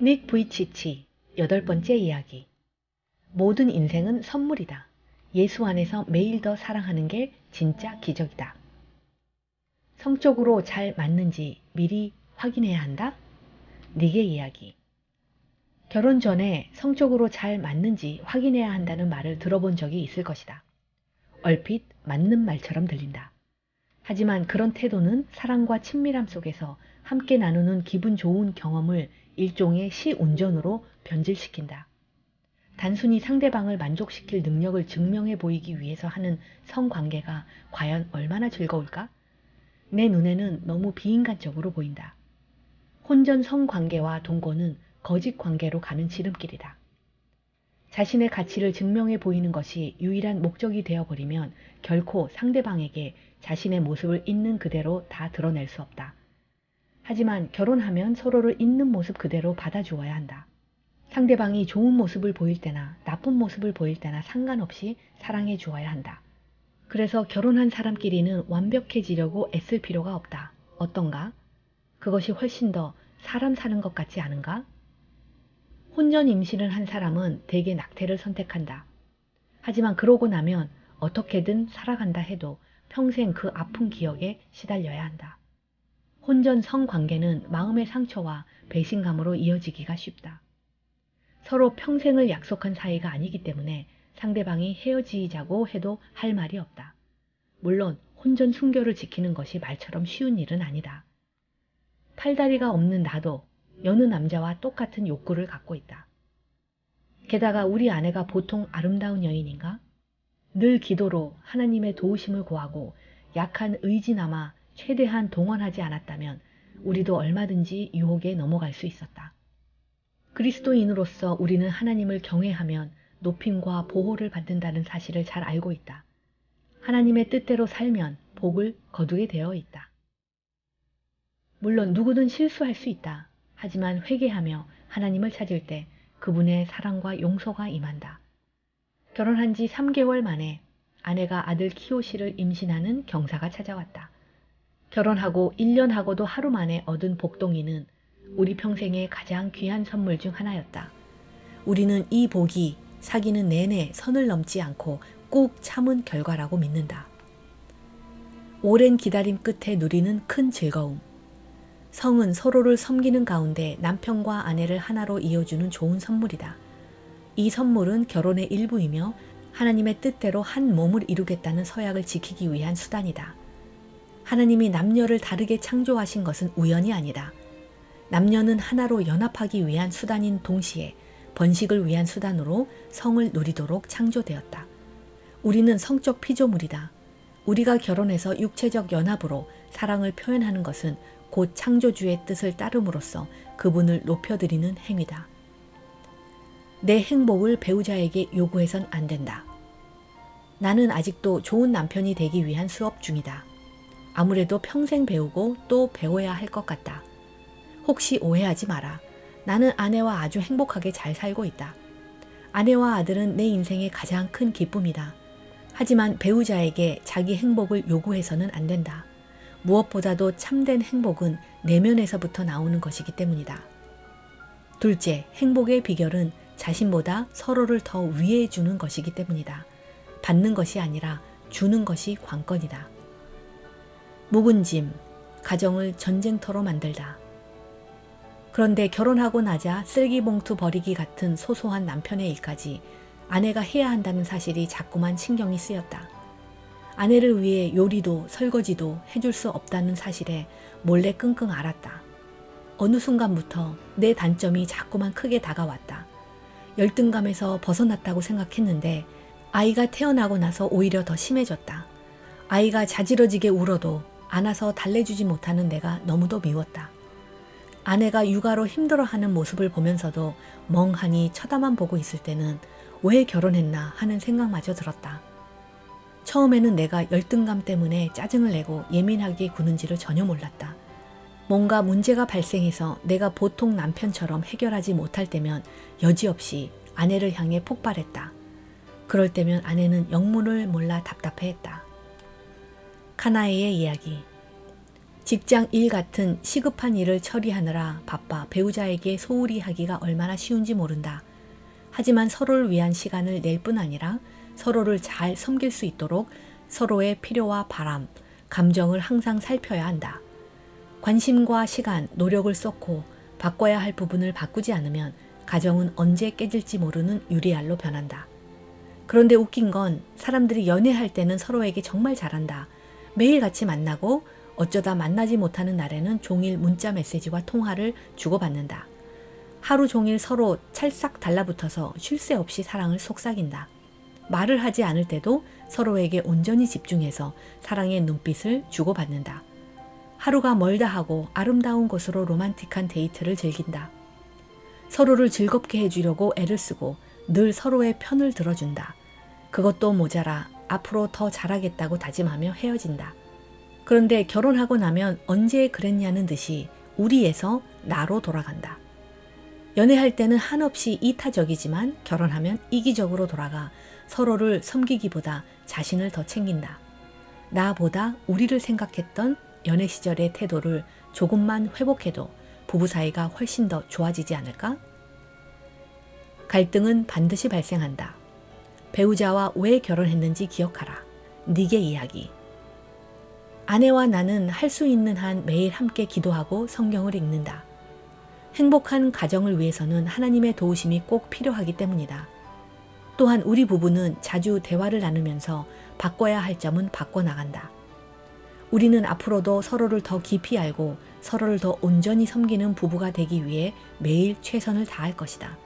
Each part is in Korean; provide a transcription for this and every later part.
닉 부이치치 8번째 이야기. 모든 인생은 선물이다. 예수 안에서 매일 더 사랑하는 게 진짜 기적이다. 성적으로 잘 맞는지 미리 확인해야 한다? 닉의 이야기. 결혼 전에 성적으로 잘 맞는지 확인해야 한다는 말을 들어본 적이 있을 것이다. 얼핏 맞는 말처럼 들린다. 하지만 그런 태도는 사랑과 친밀함 속에서 함께 나누는 기분 좋은 경험을 일종의 시운전으로 변질시킨다. 단순히 상대방을 만족시킬 능력을 증명해 보이기 위해서 하는 성관계가 과연 얼마나 즐거울까? 내 눈에는 너무 비인간적으로 보인다. 혼전 성관계와 동거는 거짓 관계로 가는 지름길이다. 자신의 가치를 증명해 보이는 것이 유일한 목적이 되어버리면 결코 상대방에게 자신의 모습을 있는 그대로 다 드러낼 수 없다. 하지만 결혼하면 서로를 있는 모습 그대로 받아주어야 한다. 상대방이 좋은 모습을 보일 때나 나쁜 모습을 보일 때나 상관없이 사랑해 주어야 한다. 그래서 결혼한 사람끼리는 완벽해지려고 애쓸 필요가 없다. 어떤가? 그것이 훨씬 더 사람 사는 것 같지 않은가? 혼전 임신을 한 사람은 대개 낙태를 선택한다. 하지만 그러고 나면 어떻게든 살아간다 해도 평생 그 아픈 기억에 시달려야 한다. 혼전 성관계는 마음의 상처와 배신감으로 이어지기가 쉽다. 서로 평생을 약속한 사이가 아니기 때문에 상대방이 헤어지자고 해도 할 말이 없다. 물론 혼전 순결을 지키는 것이 말처럼 쉬운 일은 아니다. 팔다리가 없는 나도 여느 남자와 똑같은 욕구를 갖고 있다. 게다가 우리 아내가 보통 아름다운 여인인가? 늘 기도로 하나님의 도우심을 구하고 약한 의지나마 최대한 동원하지 않았다면 우리도 얼마든지 유혹에 넘어갈 수 있었다. 그리스도인으로서 우리는 하나님을 경외하면 높임과 보호를 받는다는 사실을 잘 알고 있다. 하나님의 뜻대로 살면 복을 거두게 되어 있다. 물론 누구든 실수할 수 있다. 하지만 회개하며 하나님을 찾을 때 그분의 사랑과 용서가 임한다. 결혼한 지 3개월 만에 아내가 아들 키오시를 임신하는 경사가 찾아왔다. 결혼하고 1년하고도 하루 만에 얻은 복동이는 우리 평생의 가장 귀한 선물 중 하나였다. 우리는 이 복이 사귀는 내내 선을 넘지 않고 꾹 참은 결과라고 믿는다. 오랜 기다림 끝에 누리는 큰 즐거움. 성은 서로를 섬기는 가운데 남편과 아내를 하나로 이어주는 좋은 선물이다. 이 선물은 결혼의 일부이며 하나님의 뜻대로 한 몸을 이루겠다는 서약을 지키기 위한 수단이다. 하나님이 남녀를 다르게 창조하신 것은 우연이 아니다. 남녀는 하나로 연합하기 위한 수단인 동시에 번식을 위한 수단으로 성을 누리도록 창조되었다. 우리는 성적 피조물이다. 우리가 결혼해서 육체적 연합으로 사랑을 표현하는 것은 곧 창조주의 뜻을 따름으로써 그분을 높여드리는 행위다. 내 행복을 배우자에게 요구해선 안 된다. 나는 아직도 좋은 남편이 되기 위한 수업 중이다. 아무래도 평생 배우고 또 배워야 할 것 같다. 혹시 오해하지 마라. 나는 아내와 아주 행복하게 잘 살고 있다. 아내와 아들은 내 인생의 가장 큰 기쁨이다. 하지만 배우자에게 자기 행복을 요구해서는 안 된다. 무엇보다도 참된 행복은 내면에서부터 나오는 것이기 때문이다. 둘째, 행복의 비결은 자신보다 서로를 더 위해 주는 것이기 때문이다. 받는 것이 아니라 주는 것이 관건이다. 묵은 짐, 가정을 전쟁터로 만들다. 그런데 결혼하고 나자 쓰레기봉투 버리기 같은 소소한 남편의 일까지 아내가 해야 한다는 사실이 자꾸만 신경이 쓰였다. 아내를 위해 요리도 설거지도 해줄 수 없다는 사실에 몰래 끙끙 앓았다. 어느 순간부터 내 단점이 자꾸만 크게 다가왔다. 열등감에서 벗어났다고 생각했는데 아이가 태어나고 나서 오히려 더 심해졌다. 아이가 자지러지게 울어도 안아서 달래주지 못하는 내가 너무도 미웠다. 아내가 육아로 힘들어하는 모습을 보면서도 멍하니 쳐다만 보고 있을 때는 왜 결혼했나 하는 생각마저 들었다. 처음에는 내가 열등감 때문에 짜증을 내고 예민하게 구는지를 전혀 몰랐다. 뭔가 문제가 발생해서 내가 보통 남편처럼 해결하지 못할 때면 여지없이 아내를 향해 폭발했다. 그럴 때면 아내는 영문을 몰라 답답해했다. 카나에의 이야기. 직장 일 같은 시급한 일을 처리하느라 바빠 배우자에게 소홀히 하기가 얼마나 쉬운지 모른다. 하지만 서로를 위한 시간을 낼 뿐 아니라 서로를 잘 섬길 수 있도록 서로의 필요와 바람, 감정을 항상 살펴야 한다. 관심과 시간, 노력을 쏟고 바꿔야 할 부분을 바꾸지 않으면 가정은 언제 깨질지 모르는 유리알로 변한다. 그런데 웃긴 건 사람들이 연애할 때는 서로에게 정말 잘한다. 매일 같이 만나고 어쩌다 만나지 못하는 날에는 종일 문자 메시지와 통화를 주고받는다. 하루 종일 서로 찰싹 달라붙어서 쉴 새 없이 사랑을 속삭인다. 말을 하지 않을 때도 서로에게 온전히 집중해서 사랑의 눈빛을 주고받는다. 하루가 멀다 하고 아름다운 곳으로 로man틱한 데이트를 즐긴다. 서로를 즐겁게 해주려고 애를 쓰고 늘 서로의 편을 들어준다. 그것도 모자라 앞으로 더 잘하겠다고 다짐하며 헤어진다. 그런데 결혼하고 나면 언제 그랬냐는 듯이 우리에서 나로 돌아간다. 연애할 때는 한없이 이타적이지만 결혼하면 이기적으로 돌아가 서로를 섬기기보다 자신을 더 챙긴다. 나보다 우리를 생각했던 연애 시절의 태도를 조금만 회복해도 부부 사이가 훨씬 더 좋아지지 않을까? 갈등은 반드시 발생한다. 배우자와 왜 결혼했는지 기억하라. 네게 이야기. 아내와 나는 할 수 있는 한 매일 함께 기도하고 성경을 읽는다. 행복한 가정을 위해서는 하나님의 도우심이 꼭 필요하기 때문이다. 또한 우리 부부는 자주 대화를 나누면서 바꿔야 할 점은 바꿔나간다. 우리는 앞으로도 서로를 더 깊이 알고 서로를 더 온전히 섬기는 부부가 되기 위해 매일 최선을 다할 것이다.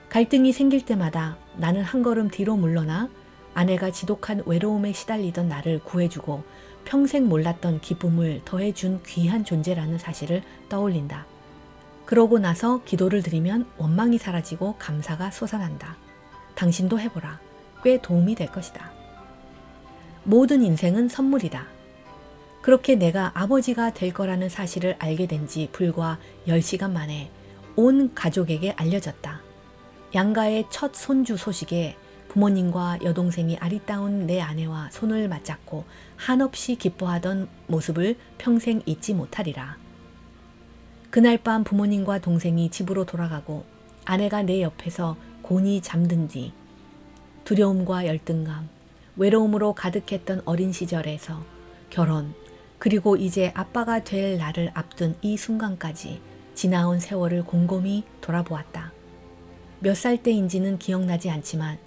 갈등이 생길 때마다 나는 한 걸음 뒤로 물러나 아내가 지독한 외로움에 시달리던 나를 구해주고 평생 몰랐던 기쁨을 더해준 귀한 존재라는 사실을 떠올린다. 그러고 나서 기도를 드리면 원망이 사라지고 감사가 솟아난다. 당신도 해보라. 꽤 도움이 될 것이다. 모든 인생은 선물이다. 그렇게 내가 아버지가 될 거라는 사실을 알게 된 지 불과 10시간 만에 온 가족에게 알려졌다. 양가의 첫 손주 소식에 부모님과 여동생이 아리따운 내 아내와 손을 맞잡고 한없이 기뻐하던 모습을 평생 잊지 못하리라. 그날 밤 부모님과 동생이 집으로 돌아가고 아내가 내 옆에서 곤히 잠든 뒤 두려움과 열등감, 외로움으로 가득했던 어린 시절에서 결혼, 그리고 이제 아빠가 될 날을 앞둔 이 순간까지 지나온 세월을 곰곰이 돌아보았다. 몇 살 때인지는 기억나지 않지만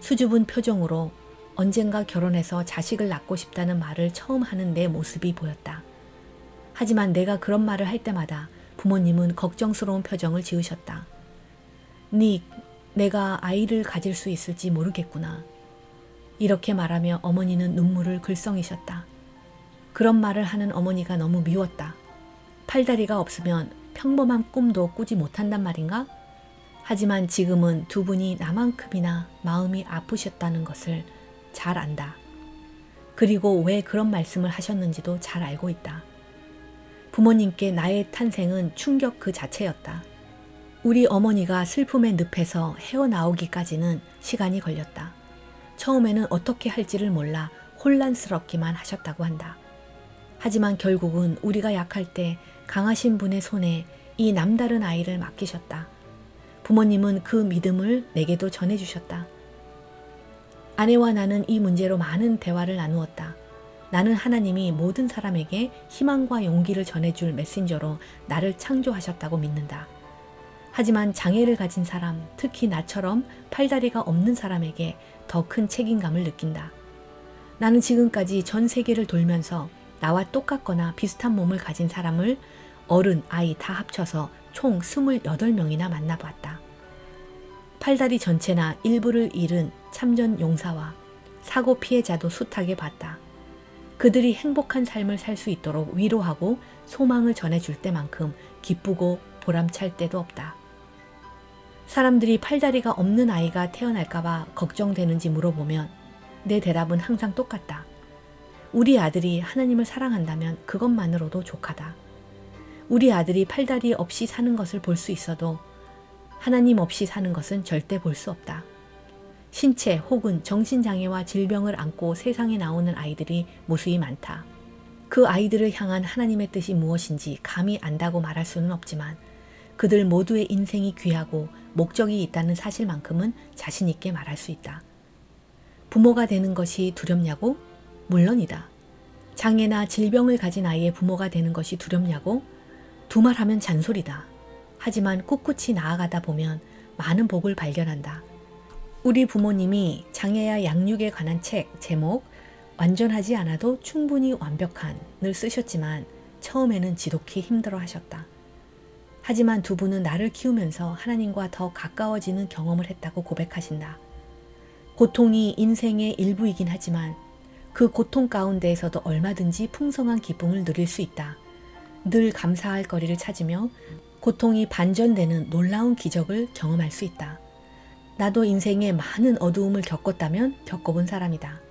수줍은 표정으로 언젠가 결혼해서 자식을 낳고 싶다는 말을 처음 하는 내 모습이 보였다. 하지만 내가 그런 말을 할 때마다 부모님은 걱정스러운 표정을 지으셨다. 닉, 내가 아이를 가질 수 있을지 모르겠구나. 이렇게 말하며 어머니는 눈물을 글썽이셨다. 그런 말을 하는 어머니가 너무 미웠다. 팔다리가 없으면 평범한 꿈도 꾸지 못한단 말인가? 하지만 지금은 두 분이 나만큼이나 마음이 아프셨다는 것을 잘 안다. 그리고 왜 그런 말씀을 하셨는지도 잘 알고 있다. 부모님께 나의 탄생은 충격 그 자체였다. 우리 어머니가 슬픔의 늪에서 헤어나오기까지는 시간이 걸렸다. 처음에는 어떻게 할지를 몰라 혼란스럽기만 하셨다고 한다. 하지만 결국은 우리가 약할 때 강하신 분의 손에 이 남다른 아이를 맡기셨다. 부모님은 그 믿음을 내게도 전해주셨다. 아내와 나는 이 문제로 많은 대화를 나누었다. 나는 하나님이 모든 사람에게 희망과 용기를 전해줄 메신저로 나를 창조하셨다고 믿는다. 하지만 장애를 가진 사람, 특히 나처럼 팔다리가 없는 사람에게 더 큰 책임감을 느낀다. 나는 지금까지 전 세계를 돌면서 나와 똑같거나 비슷한 몸을 가진 사람을 어른, 아이 다 합쳐서 총 28명이나 만나봤다. 팔다리 전체나 일부를 잃은 참전 용사와 사고 피해자도 숱하게 봤다. 그들이 행복한 삶을 살 수 있도록 위로하고 소망을 전해줄 때만큼 기쁘고 보람찰 때도 없다. 사람들이 팔다리가 없는 아이가 태어날까봐 걱정되는지 물어보면 내 대답은 항상 똑같다. 우리 아들이 하나님을 사랑한다면 그것만으로도 족하다. 우리 아들이 팔다리 없이 사는 것을 볼 수 있어도 하나님 없이 사는 것은 절대 볼 수 없다. 신체 혹은 정신장애와 질병을 안고 세상에 나오는 아이들이 무수히 많다. 그 아이들을 향한 하나님의 뜻이 무엇인지 감히 안다고 말할 수는 없지만 그들 모두의 인생이 귀하고 목적이 있다는 사실만큼은 자신 있게 말할 수 있다. 부모가 되는 것이 두렵냐고? 물론이다. 장애나 질병을 가진 아이의 부모가 되는 것이 두렵냐고? 두말하면 잔소리다. 하지만 꿋꿋이 나아가다 보면 많은 복을 발견한다. 우리 부모님이 장애와 양육에 관한 책 제목 완전하지 않아도 충분히 완벽한을 쓰셨지만 처음에는 지독히 힘들어 하셨다. 하지만 두 분은 나를 키우면서 하나님과 더 가까워지는 경험을 했다고 고백하신다. 고통이 인생의 일부이긴 하지만 그 고통 가운데에서도 얼마든지 풍성한 기쁨을 누릴 수 있다. 늘 감사할 거리를 찾으며 고통이 반전되는 놀라운 기적을 경험할 수 있다. 나도 인생에 많은 어두움을 겪었다면 겪어본 사람이다.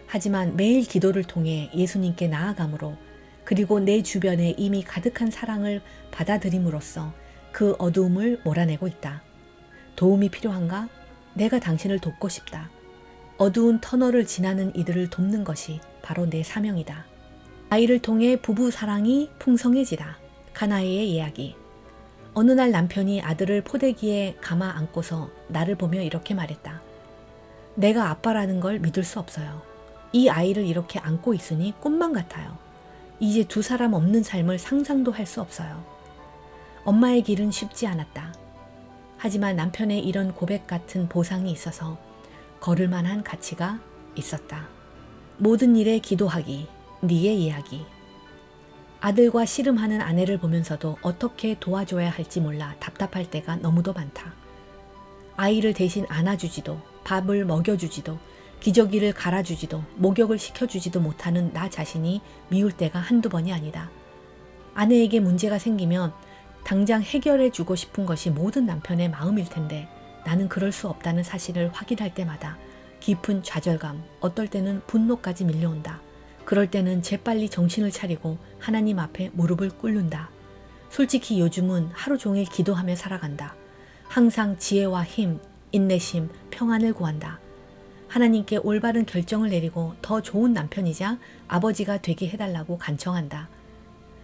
하지만 매일 기도를 통해 예수님께 나아감으로 그리고 내 주변에 이미 가득한 사랑을 받아들임으로써 그 어두움을 몰아내고 있다. 도움이 필요한가? 내가 당신을 돕고 싶다. 어두운 터널을 지나는 이들을 돕는 것이 바로 내 사명이다. 아이를 통해 부부 사랑이 풍성해지다. 가나이의 이야기. 어느 날 남편이 아들을 포대기에 감아 안고서 나를 보며 이렇게 말했다. 내가 아빠라는 걸 믿을 수 없어요. 이 아이를 이렇게 안고 있으니 꿈만 같아요. 이제 두 사람 없는 삶을 상상도 할 수 없어요. 엄마의 길은 쉽지 않았다. 하지만 남편의 이런 고백 같은 보상이 있어서 걸을 만한 가치가 있었다. 모든 일에 기도하기, 네의 이야기. 아들과 씨름하는 아내를 보면서도 어떻게 도와줘야 할지 몰라 답답할 때가 너무도 많다. 아이를 대신 안아주지도, 밥을 먹여주지도, 기저귀를 갈아주지도, 목욕을 시켜주지도 못하는 나 자신이 미울 때가 한두 번이 아니다. 아내에게 문제가 생기면 당장 해결해주고 싶은 것이 모든 남편의 마음일 텐데 나는 그럴 수 없다는 사실을 확인할 때마다 깊은 좌절감, 어떨 때는 분노까지 밀려온다. 그럴 때는 재빨리 정신을 차리고 하나님 앞에 무릎을 꿇는다. 솔직히 요즘은 하루 종일 기도하며 살아간다. 항상 지혜와 힘, 인내심, 평안을 구한다. 하나님께 올바른 결정을 내리고 더 좋은 남편이자 아버지가 되게 해달라고 간청한다.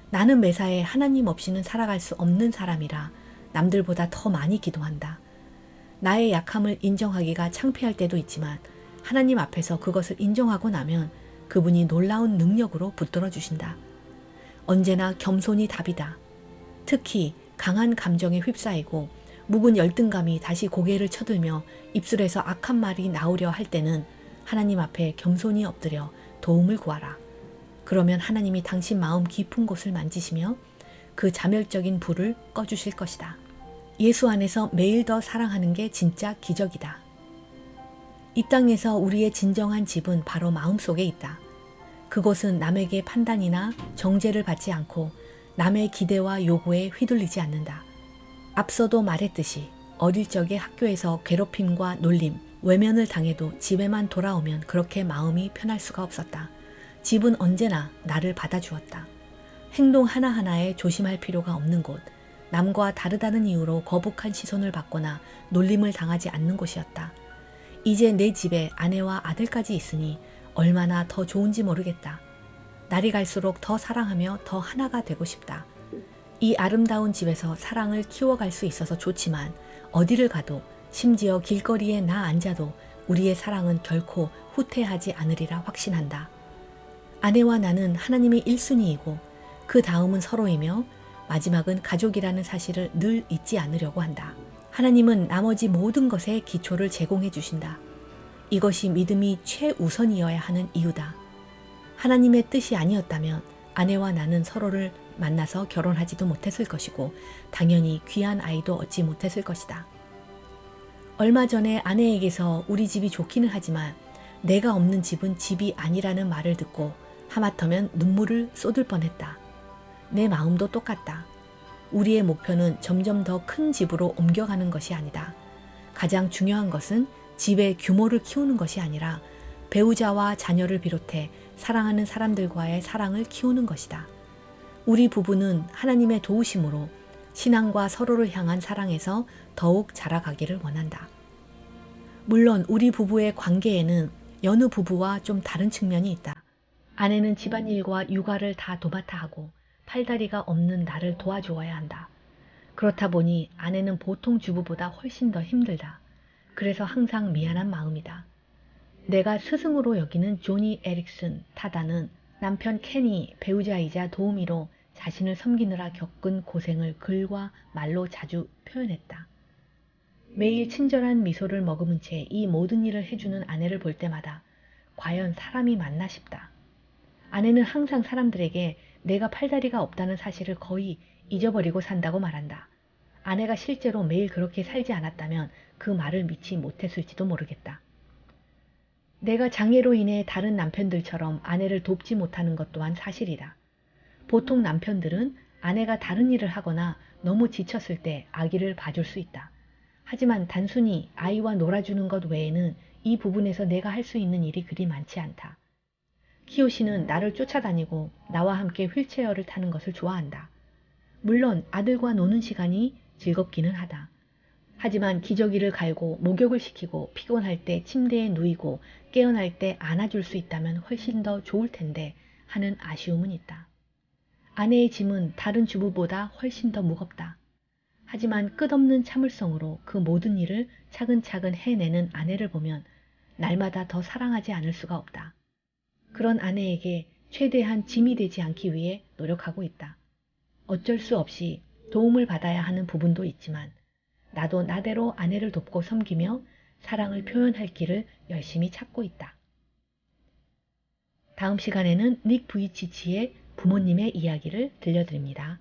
나는 매사에 하나님 없이는 살아갈 수 없는 사람이라 남들보다 더 많이 기도한다. 나의 약함을 인정하기가 창피할 때도 있지만 하나님 앞에서 그것을 인정하고 나면 그분이 놀라운 능력으로 붙들어 주신다. 언제나 겸손이 답이다. 특히 강한 감정에 휩싸이고 묵은 열등감이 다시 고개를 쳐들며 입술에서 악한 말이 나오려 할 때는 하나님 앞에 겸손히 엎드려 도움을 구하라. 그러면 하나님이 당신 마음 깊은 곳을 만지시며 그 자멸적인 불을 꺼주실 것이다. 예수 안에서 매일 더 사랑하는 게 진짜 기적이다. 이 땅에서 우리의 진정한 집은 바로 마음속에 있다. 그곳은 남에게 판단이나 정죄를 받지 않고 남의 기대와 요구에 휘둘리지 않는다. 앞서도 말했듯이 어릴 적에 학교에서 괴롭힘과 놀림, 외면을 당해도 집에만 돌아오면 그렇게 마음이 편할 수가 없었다. 집은 언제나 나를 받아주었다. 행동 하나하나에 조심할 필요가 없는 곳, 남과 다르다는 이유로 거북한 시선을 받거나 놀림을 당하지 않는 곳이었다. 이제 내 집에 아내와 아들까지 있으니 얼마나 더 좋은지 모르겠다. 날이 갈수록 더 사랑하며 더 하나가 되고 싶다. 이 아름다운 집에서 사랑을 키워갈 수 있어서 좋지만 어디를 가도 심지어 길거리에 나 앉아도 우리의 사랑은 결코 후퇴하지 않으리라 확신한다. 아내와 나는 하나님의 1순위이고 그 다음은 서로이며 마지막은 가족이라는 사실을 늘 잊지 않으려고 한다. 하나님은 나머지 모든 것에 기초를 제공해 주신다. 이것이 믿음이 최우선이어야 하는 이유다. 하나님의 뜻이 아니었다면 아내와 나는 서로를 만나서 결혼하지도 못했을 것이고 당연히 귀한 아이도 얻지 못했을 것이다. 얼마 전에 아내에게서 우리 집이 좋기는 하지만 내가 없는 집은 집이 아니라는 말을 듣고 하마터면 눈물을 쏟을 뻔했다. 내 마음도 똑같다. 우리의 목표는 점점 더 큰 집으로 옮겨가는 것이 아니다. 가장 중요한 것은 집의 규모를 키우는 것이 아니라 배우자와 자녀를 비롯해 사랑하는 사람들과의 사랑을 키우는 것이다. 우리 부부는 하나님의 도우심으로 신앙과 서로를 향한 사랑에서 더욱 자라가기를 원한다. 물론 우리 부부의 관계에는 여느 부부와 좀 다른 측면이 있다. 아내는 집안일과 육아를 다 도맡아 하고 팔다리가 없는 나를 도와주어야 한다. 그렇다 보니 아내는 보통 주부보다 훨씬 더 힘들다. 그래서 항상 미안한 마음이다. 내가 스승으로 여기는 조니 에릭슨 타다는 남편 케니 배우자이자 도우미로 자신을 섬기느라 겪은 고생을 글과 말로 자주 표현했다. 매일 친절한 미소를 머금은 채 이 모든 일을 해주는 아내를 볼 때마다 과연 사람이 맞나 싶다. 아내는 항상 사람들에게 내가 팔다리가 없다는 사실을 거의 잊어버리고 산다고 말한다. 아내가 실제로 매일 그렇게 살지 않았다면 그 말을 믿지 못했을지도 모르겠다. 내가 장애로 인해 다른 남편들처럼 아내를 돕지 못하는 것 또한 사실이다. 보통 남편들은 아내가 다른 일을 하거나 너무 지쳤을 때 아기를 봐줄 수 있다. 하지만 단순히 아이와 놀아주는 것 외에는 이 부분에서 내가 할 수 있는 일이 그리 많지 않다. 키요시는 나를 쫓아다니고 나와 함께 휠체어를 타는 것을 좋아한다. 물론 아들과 노는 시간이 즐겁기는 하다. 하지만 기저귀를 갈고 목욕을 시키고 피곤할 때 침대에 누이고 깨어날 때 안아줄 수 있다면 훨씬 더 좋을 텐데 하는 아쉬움은 있다. 아내의 짐은 다른 주부보다 훨씬 더 무겁다. 하지만 끝없는 참을성으로 그 모든 일을 차근차근 해내는 아내를 보면 날마다 더 사랑하지 않을 수가 없다. 그런 아내에게 최대한 짐이 되지 않기 위해 노력하고 있다. 어쩔 수 없이 도움을 받아야 하는 부분도 있지만 나도 나대로 아내를 돕고 섬기며 사랑을 표현할 길을 열심히 찾고 있다. 다음 시간에는 닉 부이치치의 부모님의 이야기를 들려드립니다.